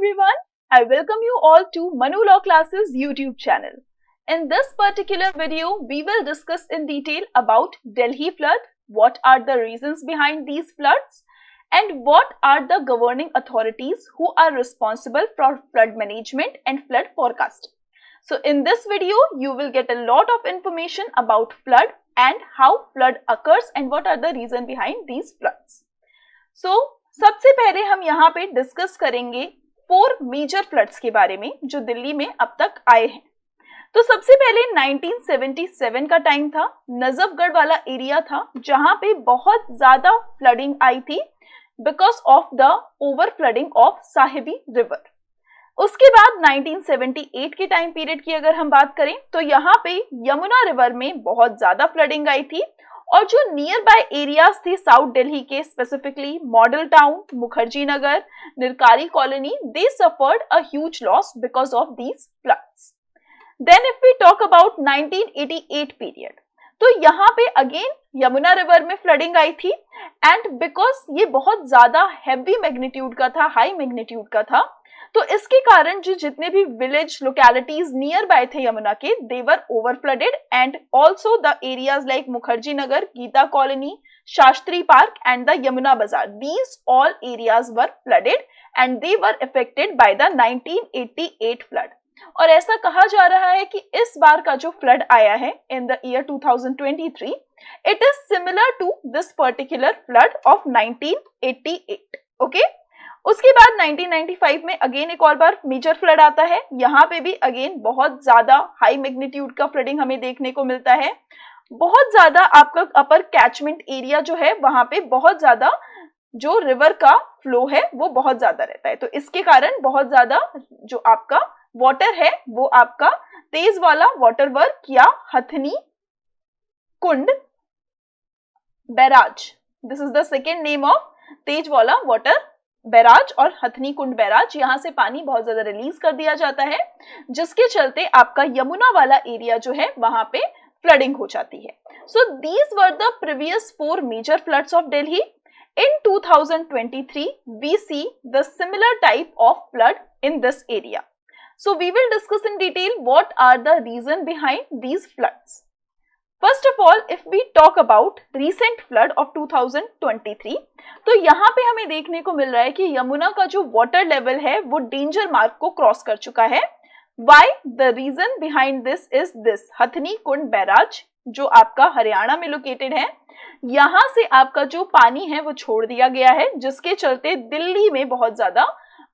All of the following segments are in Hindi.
everyone, I welcome you all to Manu Law Classes YouTube channel. In this particular video, we will discuss in detail about Delhi flood, what are the reasons behind these floods, and what are the governing authorities who are responsible for flood management and flood forecasting. So in this video, you will get a lot of information about flood and how flood occurs and what are the reasons behind these floods. So सबसे पहले हम यहाँ पे डिस्कस करेंगे 4 मेजर फ्लड्स के बारे में जो दिल्ली में अब तक आए हैं। तो सबसे पहले 1977 का टाइम था, नजफगढ़ वाला एरिया था जहां पे बहुत ज्यादा फ्लडिंग आई थी because of the over flooding of Sahibi river. उसके बाद 1978 के टाइम पीरियड की अगर हम बात करें तो यहाँ पे यमुना रिवर में बहुत ज्यादा फ्लडिंग आई थी और जो नियर बाय एरियाज थे साउथ दिल्ली के, specifically Model Town, Mukherjee Nagar, Nirankari Colony, they suffered a huge loss because of these floods. Then if we talk about 1988 period, तो यहाँ पे अगेन यमुना रिवर में फ्लडिंग आई थी एंड बिकॉज ये बहुत ज्यादा हैवी मैग्नीट्यूड का था, हाई मैग्नीट्यूड का था, तो इसके कारण जो जितने भी village localities near by the Yamuna के, they were over flooded and also the areas like Mukherjee Nagar, Geeta Colony, Shastri Park and the Yamuna Bazaar, these all areas were flooded and they were affected by the 1988 flood. और ऐसा कहा जा रहा है कि इस बार का जो फ्लड आया है in the year 2023, it is similar to this particular flood of 1988। Okay, उसके बाद 1995 में अगेन एक और बार मेजर फ्लड आता है। यहाँ पे भी अगेन बहुत ज्यादा हाई मैग्नीट्यूड का फ्लडिंग हमें देखने को मिलता है। बहुत ज्यादा आपका अपर कैचमेंट एरिया जो है वहां पे बहुत ज्यादा जो रिवर का फ्लो है वो बहुत ज्यादा रहता है, तो इसके कारण बहुत ज्यादा जो आपका वाटर है वो आपका तेज वाला वाटर वर्क या Hathni Kund barrage, this is the second name of Tajewala water barrage और हथनी कुंड बैराज, यहां से पानी बहुत ज्यादा रिलीज कर दिया जाता है जिसके चलते आपका यमुना वाला एरिया जो है वहां पे फ्लडिंग हो जाती है। So these were the previous 4 major floods of Delhi. In 2023, we see the similar type of flood in this area. So we will discuss in detail what are the reason behind these floods. First of all, if we talk about recent flood of 2023, तो यहाँ पे हमें देखने को मिल रहा है कि यमुना का जो वाटर लेवल है वो डेंजर मार्क को क्रॉस कर चुका है। Why? The reason behind this is this Hathni Kund barrage जो आपका हरियाणा में लोकेटेड है, यहाँ से आपका जो पानी है वो छोड़ दिया गया है जिसके चलते दिल्ली में बहुत ज्यादा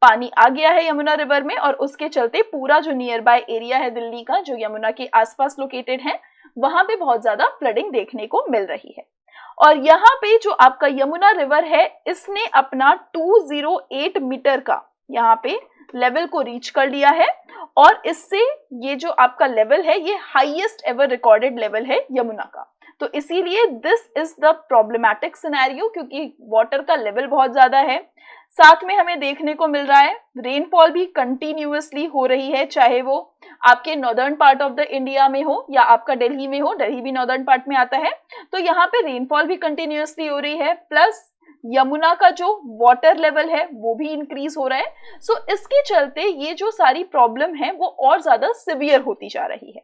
पानी आ गया है यमुना रिवर में और उसके चलते पूरा जो नियर बाय एरिया है दिल्ली का जो यमुना के आसपास लोकेटेड है वहां पे बहुत ज्यादा फ्लडिंग देखने को मिल रही है। और यहाँ पे जो आपका यमुना रिवर है इसने अपना 208 मीटर का यहाँ पे लेवल को रीच कर लिया है और इससे ये जो आपका लेवल है ये हाईएस्ट एवर रिकॉर्डेड लेवल है यमुना का। तो इसीलिए this is the problematic scenario क्योंकि वाटर का लेवल बहुत ज्यादा है। साथ में हमें देखने को मिल रहा है रेनफॉल भी कंटिन्यूअसली हो रही है, चाहे वो आपके northern part of the India में हो या आपका दिल्ली में हो, दिल्ली भी नॉर्दर्न पार्ट में आता है, तो यहाँ पे रेनफॉल भी कंटिन्यूअसली हो रही है, प्लस यमुना का जो वाटर लेवल है वो भी इंक्रीज हो रहा है। सो इसके चलते ये जो सारी प्रॉब्लम है वो और ज्यादा सिवियर होती जा रही है।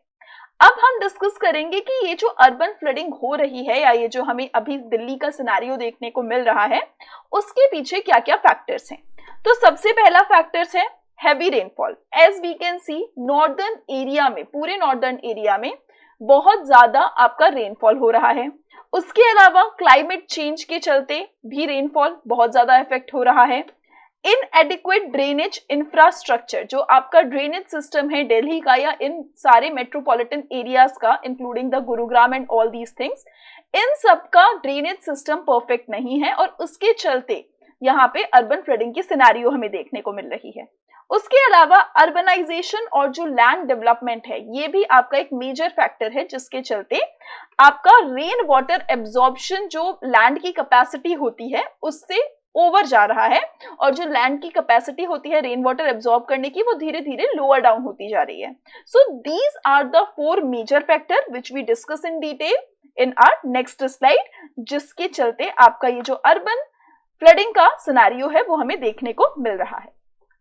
अब हम डिस्कस करेंगे कि ये जो अर्बन फ्लडिंग हो रही है या ये जो हमें अभी दिल्ली का सिनेरियो देखने को मिल रहा है उसके पीछे क्या क्या फैक्टर्स हैं। तो सबसे पहला फैक्टर्स है heavy rainfall. As we can see northern area में, पूरे नॉर्दर्न एरिया में बहुत ज्यादा आपका रेनफॉल हो रहा है। उसके अलावा क्लाइमेट चेंज के चलते भी रेनफॉल बहुत ज्यादा इफेक्ट हो रहा है। इनएडिक्वेट ड्रेनेज इंफ्रास्ट्रक्चर, जो आपका ड्रेनेज सिस्टम है दिल्ली का या इन सारे मेट्रोपॉलिटन एरियाज का including the Gurugram and all these things, इन सब का ड्रेनेज सिस्टम परफेक्ट नहीं है और उसके चलते यहाँ पे अर्बन फ्लडिंग की सिनेरियो हमें देखने को मिल रही है। उसके अलावा अर्बनाइजेशन और जो लैंड डेवलपमेंट है ये भी आपका एक मेजर फैक्टर है जिसके चलते आपका रेन वाटर एब्जॉर्प्शन जो लैंड की कैपेसिटी होती है उससे ओवर जा रहा है और जो लैंड की कैपेसिटी होती है रेन वाटर एब्जॉर्ब करने की वो धीरे धीरे लोअर डाउन होती जा रही है। So these are the 4 major factor which we discuss in detail in our next slide, जिसके चलते आपका ये जो अर्बन फ्लडिंग का सिनेरियो है वो हमें देखने को मिल रहा है।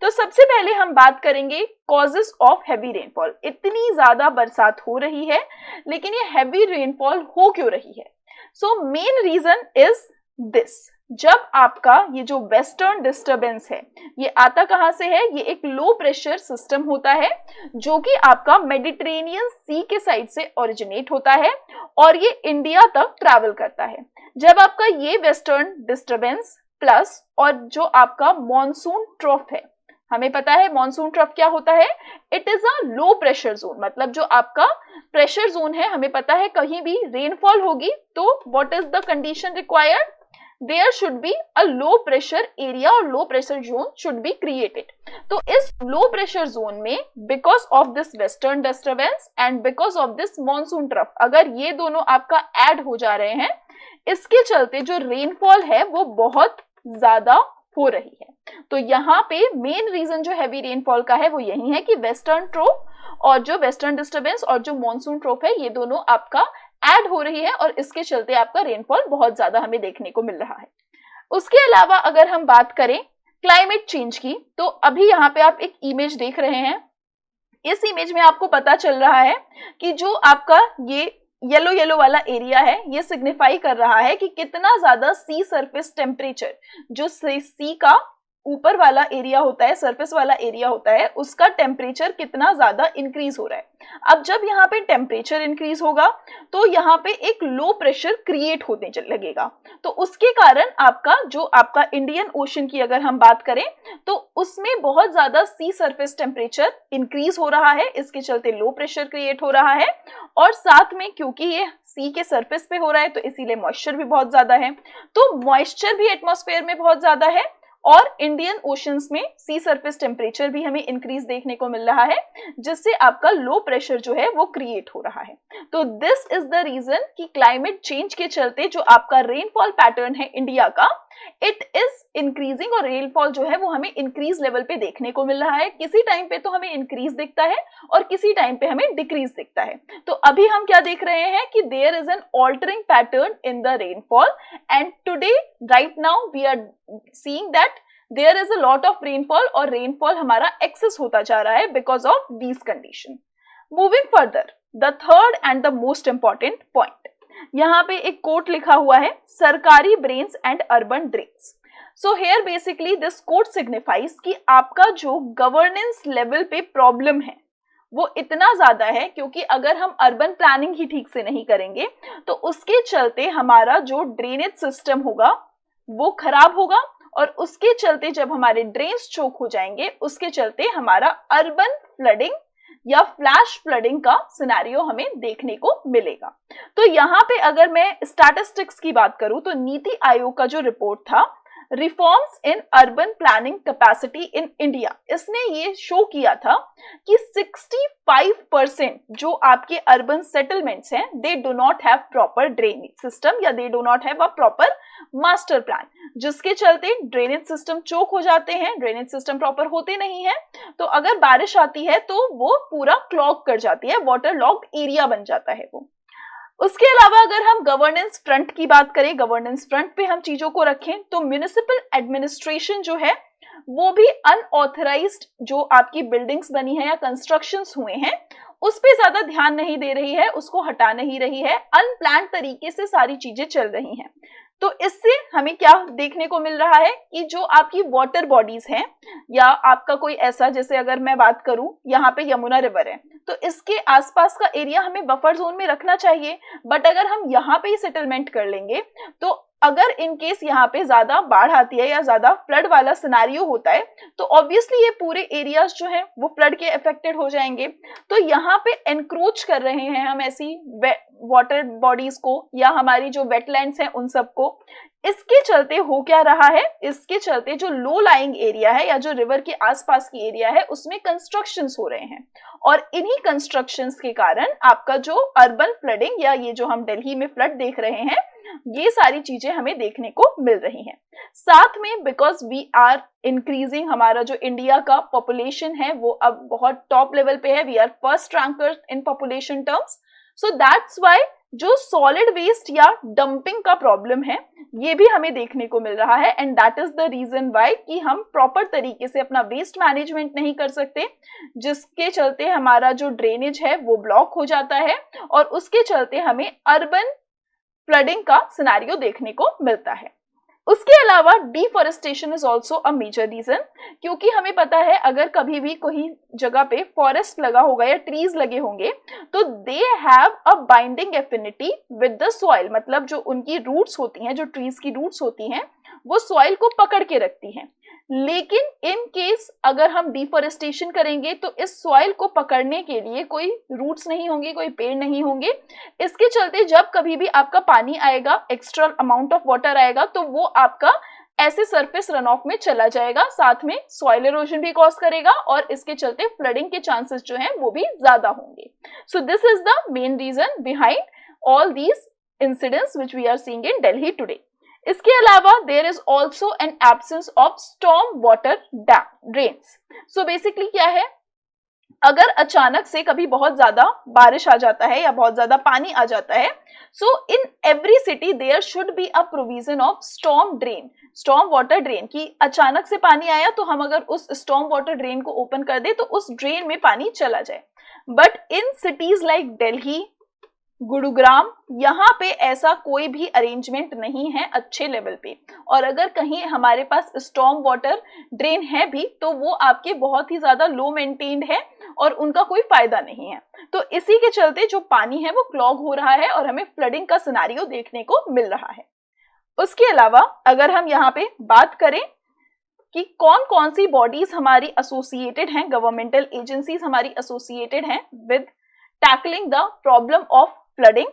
तो सबसे पहले हम बात करेंगे कॉजेस ऑफ हैवी रेनफॉल। इतनी ज्यादा बरसात हो रही है, लेकिन ये हैवी रेनफॉल हो क्यों रही है? So main reason is this. जब आपका ये जो वेस्टर्न डिस्टर्बेंस है, ये आता कहां से है? ये एक लो प्रेशर सिस्टम होता है जो कि आपका मेडिटेरेनियन सी के साइड से ओरिजिनेट होता है और ये इंडिया तक ट्रैवल करता है। जब आपका ये वेस्टर्न डिस्टर्बेंस प्लस और जो आपका मॉनसून ट्रफ है, हमें पता है मॉनसून ट्रफ क्या होता है? It is a low pressure zone. मतलब जो आपका प्रेशर जोन है, हमें पता है कहीं भी रेनफॉल होगी तो what is the condition required? There should be a low pressure area और low pressure zone should be created. तो इस लो प्रेशर जोन में because of this western disturbance and because of this monsoon trough, अगर ये दोनों आपका ऐड हो जा रहे हैं, इसके चलते जो रेनफॉल है वो बहुत ज्यादा हो रही है। तो यहाँ पे मेन रीजन जो हैवी रेनफॉल का है वो यही है कि वेस्टर्न ट्रोप और जो वेस्टर्न डिस्टर्बेंस और जो मॉनसून ट्रोप है, ये दोनों आपका ऐड हो रही है और इसके चलते आपका रेनफॉल बहुत ज्यादा हमें देखने को मिल रहा है। उसके अलावा अगर हम बात करें क्लाइमेट चेंज की, तो अभी यहाँ पे आप एक इमेज देख रहे हैं। इस इमेज में आपको पता चल रहा है कि जो आपका ये येलो येलो वाला एरिया है, ये सिग्निफाई कर रहा है कि कितना ज्यादा सी सरफेस टेम्परेचर, जो सी का ऊपर वाला एरिया होता है, सरफेस वाला एरिया होता है, उसका टेम्परेचर कितना ज्यादा इंक्रीज हो रहा है। अब जब यहाँ पे टेम्परेचर इंक्रीज होगा तो यहाँ पे एक लो प्रेशर क्रिएट होने लगेगा। तो उसके कारण आपका जो आपका इंडियन ओशन की अगर हम बात करें तो उसमें बहुत ज्यादा सी सरफेस टेम्परेचर इंक्रीज हो रहा है, इसके चलते लो प्रेशर क्रिएट हो रहा है। और साथ में क्योंकि ये सी के सरफेस पे हो रहा है तो इसीलिए मॉइस्चर भी बहुत ज्यादा है, तो मॉइस्चर भी एटमॉस्फेयर में बहुत ज्यादा है और इंडियन ओशंस में सी सरफेस टेम्परेचर भी हमें इंक्रीज देखने को मिल रहा है, जिससे आपका लो प्रेशर जो है वो क्रिएट हो रहा है। तो दिस इज द रीजन कि क्लाइमेट चेंज के चलते जो आपका रेनफॉल पैटर्न है इंडिया का, इट इज इंक्रीजिंग और रेनफॉल जो है वो हमें इंक्रीज लेवल पे देखने को मिल रहा है। किसी टाइम पे तो हमें इंक्रीज दिखता है और किसी टाइम पे हमें डिक्रीज दिखता है। तो अभी हम क्या देख रहे हैं कि there is an altering pattern in the rainfall and today right now we are seeing that there is a lot of rainfall और रेनफॉल हमारा एक्सेस होता जा रहा है because of these condition. Moving further, the third and the most important point, यहाँ पे एक कोट लिखा हुआ है, सरकारी drains and urban drains. So here basically this quote signifies कि आपका जो गवर्नेंस लेवल पे प्रॉब्लम है वो इतना ज्यादा है, क्योंकि अगर हम अर्बन प्लानिंग ही ठीक से नहीं करेंगे तो उसके चलते हमारा जो ड्रेनेज सिस्टम होगा वो खराब होगा और उसके चलते जब हमारे ड्रेन्स चोक हो जाएंगे उसके चलते हमारा अर्बन फ्लडिंग या फ्लैश फ्लडिंग का सिनेरियो हमें देखने को मिलेगा। तो यहाँ पे अगर मैं स्टैटिस्टिक्स की बात करूं तो नीति आयोग का जो रिपोर्ट था, reforms in urban planning capacity in India, इसने ये शो किया था कि 65% जो आपके अर्बन सेटलमेंट्स हैं, they do not have proper drainage system या they do not have a proper master plan, जिसके चलते ड्रेनेज सिस्टम चोक हो जाते हैं, ड्रेनेज सिस्टम प्रॉपर होते नहीं है। तो अगर बारिश आती है तो वो पूरा क्लॉग कर जाती है, वाटर लॉक्ड एरिया बन जाता है वो। उसके अलावा अगर हम गवर्नेंस फ्रंट की बात करें, गवर्नेंस फ्रंट पे हम चीजों को रखें तो म्युनिसिपल एडमिनिस्ट्रेशन जो है वो भी अनऑथराइज्ड जो आपकी बिल्डिंग्स बनी है या कंस्ट्रक्शंस हुए हैं उस पे ज्यादा ध्यान नहीं दे रही है, उसको हटा नहीं रही है, अनप्लान्ड तरीके से सारी चीजें चल रही हैं। तो इससे हमें क्या देखने को मिल रहा है कि जो आपकी वाटर बॉडीज हैं या आपका कोई ऐसा, जैसे अगर मैं बात करूं यहाँ पे यमुना रिवर है तो इसके आसपास का एरिया हमें बफर जोन में रखना चाहिए, बट अगर हम यहाँ पे ही सेटलमेंट कर लेंगे तो अगर इन केस यहाँ पे ज्यादा बाढ़ आती है या ज्यादा फ्लड वाला सिनेरियो होता है तो ऑब्वियसली ये पूरे एरियाज जो हैं वो फ्लड के अफेक्टेड हो जाएंगे। तो यहाँ पे एनक्रोच कर रहे हैं हम ऐसी वाटर बॉडीज को या हमारी जो वेटलैंड्स हैं उन सबको। इसके चलते हो क्या रहा है, इसके चलते जो लो लाइंग एरिया है या जो रिवर के आसपास की एरिया है उसमें कंस्ट्रक्शंस हो रहे हैं और इन्हीं कंस्ट्रक्शंस के कारण आपका जो अर्बन फ्लडिंग या ये जो हम दिल्ली में फ्लड देख रहे हैं ये सारी चीजें हमें देखने को मिल रही हैं। साथ में बिकॉज वी आर इंक्रीजिंग, हमारा जो इंडिया का पॉपुलेशन है वो अब बहुत टॉप लेवल पे है, we are first ranker in population terms, so that's why जो सॉलिड वेस्ट या डंपिंग का प्रॉब्लम है ये भी हमें देखने को मिल रहा है, and that is the reason why कि हम प्रॉपर तरीके से अपना वेस्ट मैनेजमेंट नहीं कर सकते, जिसके चलते हमारा जो ड्रेनेज है वो ब्लॉक हो जाता है और उसके चलते हमें अर्बन फ्लडिंग का सिनेरियो देखने को मिलता है। उसके अलावा deforestation is also a major reason, क्योंकि हमें पता है अगर कभी भी कोई जगह पे फॉरेस्ट लगा होगा या ट्रीज लगे होंगे तो they have a binding affinity with the soil, मतलब जो उनकी रूट्स होती हैं, जो ट्रीज की रूट्स होती हैं वो सॉइल को पकड़ के रखती हैं। लेकिन इन केस अगर हम डिफॉरेस्टेशन करेंगे तो इस सॉइल को पकड़ने के लिए कोई रूट्स नहीं होंगे, कोई पेड़ नहीं होंगे। इसके चलते जब कभी भी आपका पानी आएगा, एक्स्ट्रा अमाउंट ऑफ वाटर आएगा, तो वो आपका ऐसे सरफेस रन ऑफ में चला जाएगा, साथ में सॉइल इरोजन भी कॉज करेगा और इसके चलते फ्लडिंग के चांसेस जो हैं वो भी ज्यादा होंगे। So this is the main reason behind all these incidents which we are seeing in Delhi today. इसके अलावा there is also an absence of storm water drains. So basically क्या है, अगर अचानक से कभी बहुत ज्यादा बारिश आ जाता है या बहुत ज्यादा पानी आ जाता है, so in every city there should be a provision of storm drain, storm water drain, की अचानक से पानी आया तो हम अगर उस स्टॉर्म वाटर ड्रेन को ओपन कर दे तो उस ड्रेन में पानी चला जाए। But in cities like Delhi, Gurugram, यहाँ पे ऐसा कोई भी अरेंजमेंट नहीं है अच्छे लेवल पे, और अगर कहीं हमारे पास स्टॉर्म वाटर ड्रेन है भी तो वो आपके बहुत ही ज्यादा लो मेंटेन्ड है और उनका कोई फायदा नहीं है। तो इसी के चलते जो पानी है वो क्लॉग हो रहा है और हमें फ्लडिंग का सिनेरियो देखने को मिल रहा है। उसके अलावा अगर हम यहाँ पे बात करें कि कौन कौन सी बॉडीज हमारी एसोसिएटेड हैं, गवर्नमेंटल एजेंसीज हमारी एसोसिएटेड हैं with tackling the problem of flooding.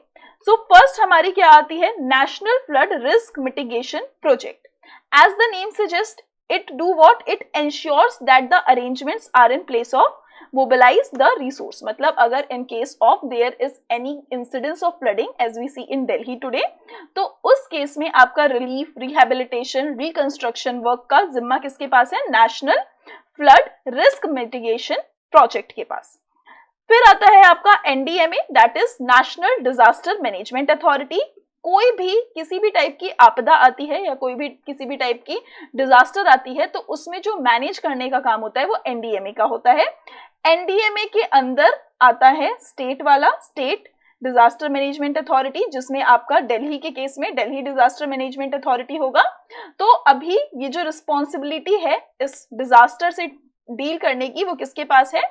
So first हमारी क्या आती है, national flood risk mitigation project. As the name suggest, it do what, it ensures that the arrangements are in place of mobilize the resource, मतलब अगर in case of there is any incidence of flooding as we see in Delhi today, तो उस केस में आपका रिलीफ, रिहेबिलिटेशन, रिकंस्ट्रक्शन वर्क का जिम्मा किसके पास है, national flood risk mitigation project के पास। फिर आता है आपका NDMA, that is national disaster management authority. कोई भी किसी भी टाइप की आपदा आती है या कोई भी किसी भी टाइप की डिजास्टर आती है तो उसमें जो मैनेज करने का काम होता है वो एनडीएमए का होता है। एनडीएमए के अंदर आता है स्टेट वाला, स्टेट डिजास्टर मैनेजमेंट अथॉरिटी, जिसमें आपका दिल्ली के केस में दिल्ली डिजास्टर मैनेजमेंट अथॉरिटी होगा। तो अभी ये जो रिस्पॉन्सिबिलिटी है इस डिजास्टर से डील करने की वो किसके पास है,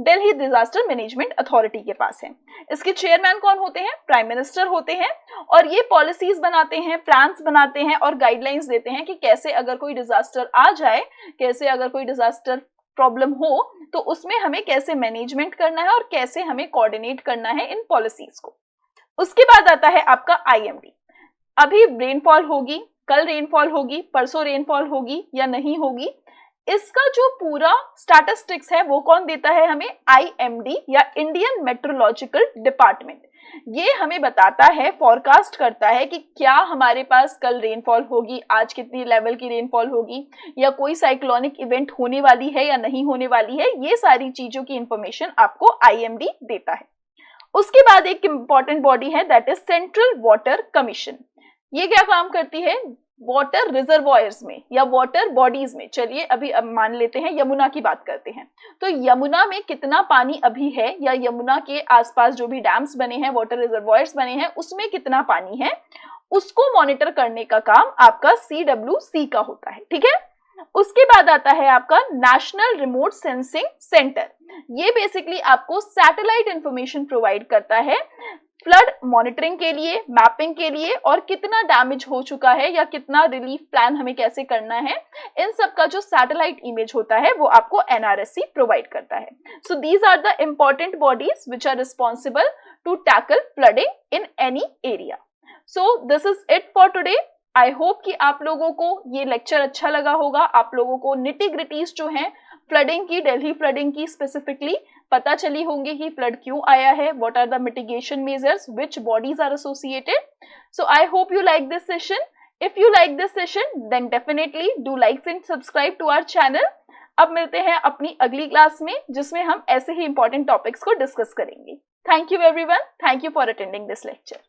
दिल्ली डिजास्टर मैनेजमेंट अथॉरिटी के पास है। इसके चेयरमैन कौन होते हैं, प्राइम मिनिस्टर होते हैं, और ये पॉलिसीज बनाते हैं, प्लान्स बनाते हैं और गाइडलाइंस देते हैं कि कैसे अगर कोई डिजास्टर आ जाए, कैसे अगर कोई डिजास्टर प्रॉब्लम हो तो उसमें हमें कैसे मैनेजमेंट करना है और कैसे हमें कोऑर्डिनेट करना है इन पॉलिसीज को। उसके बाद आता है आपका आईएमडी। अभी रेनफॉल होगी, कल रेनफॉल होगी, परसों रेनफॉल होगी या नहीं होगी, इसका जो पूरा स्टैटिस्टिक्स है वो कौन देता है हमें, आईएमडी या इंडियन मेट्रोलॉजिकल डिपार्टमेंट। ये हमें बताता है, फॉरकास्ट करता है कि क्या हमारे पास कल रेनफॉल होगी, आज कितनी लेवल की रेनफॉल होगी, या कोई साइक्लोनिक इवेंट होने वाली है या नहीं होने वाली है। ये सारी चीजों की इंफॉर्मेशन आपको आईएमडी देता है। उसके बाद एक इंपॉर्टेंट बॉडी है that is central water commission. ये क्या काम करती है, वाटर रिजर्वॉयर्स में या वाटर बॉडीज में। चलिए अभी अब मान लेते हैं यमुना की बात करते हैं, तो यमुना में कितना पानी अभी है या यमुना के आसपास जो भी डैम्स बने हैं, वाटर रिजर्वॉयर्स बने हैं, उसमें कितना पानी है, उसको मॉनिटर करने का काम आपका CWC का होता है। ठीक है, उसके बाद आता है आपका नेशनल रिमोट सेंसिंग सेंटर। ये बेसिकली आपको सैटेलाइट इंफॉर्मेशन प्रोवाइड करता है फ्लड मॉनिटरिंग के लिए, मैपिंग के लिए, और कितना डैमेज हो चुका है या कितना रिलीफ प्लान हमें कैसे करना है, इन सब का जो सैटेलाइट इमेज होता है वो आपको NRSC प्रोवाइड करता है। So these are the important bodies which are responsible to tackle flooding in any area. So this is it for today. I hope कि आप लोगों को ये लेक्चर अच्छा लगा होगा, आप लोगों को निटी ग्रिटीज जो हैं फ्लडिंग की, दिल्ली फ्लडिंग की स्पेसिफिकली पता चली होंगी कि फ्लड क्यों आया है, what are the mitigation measures, which bodies are associated. So I hope you like this session. If you like this session then definitely do like and subscribe to our channel. अब मिलते हैं अपनी अगली क्लास में जिसमें हम ऐसे ही इंपॉर्टेंट टॉपिक्स को डिस्कस करेंगे। Thank you everyone, thank you for attending this lecture.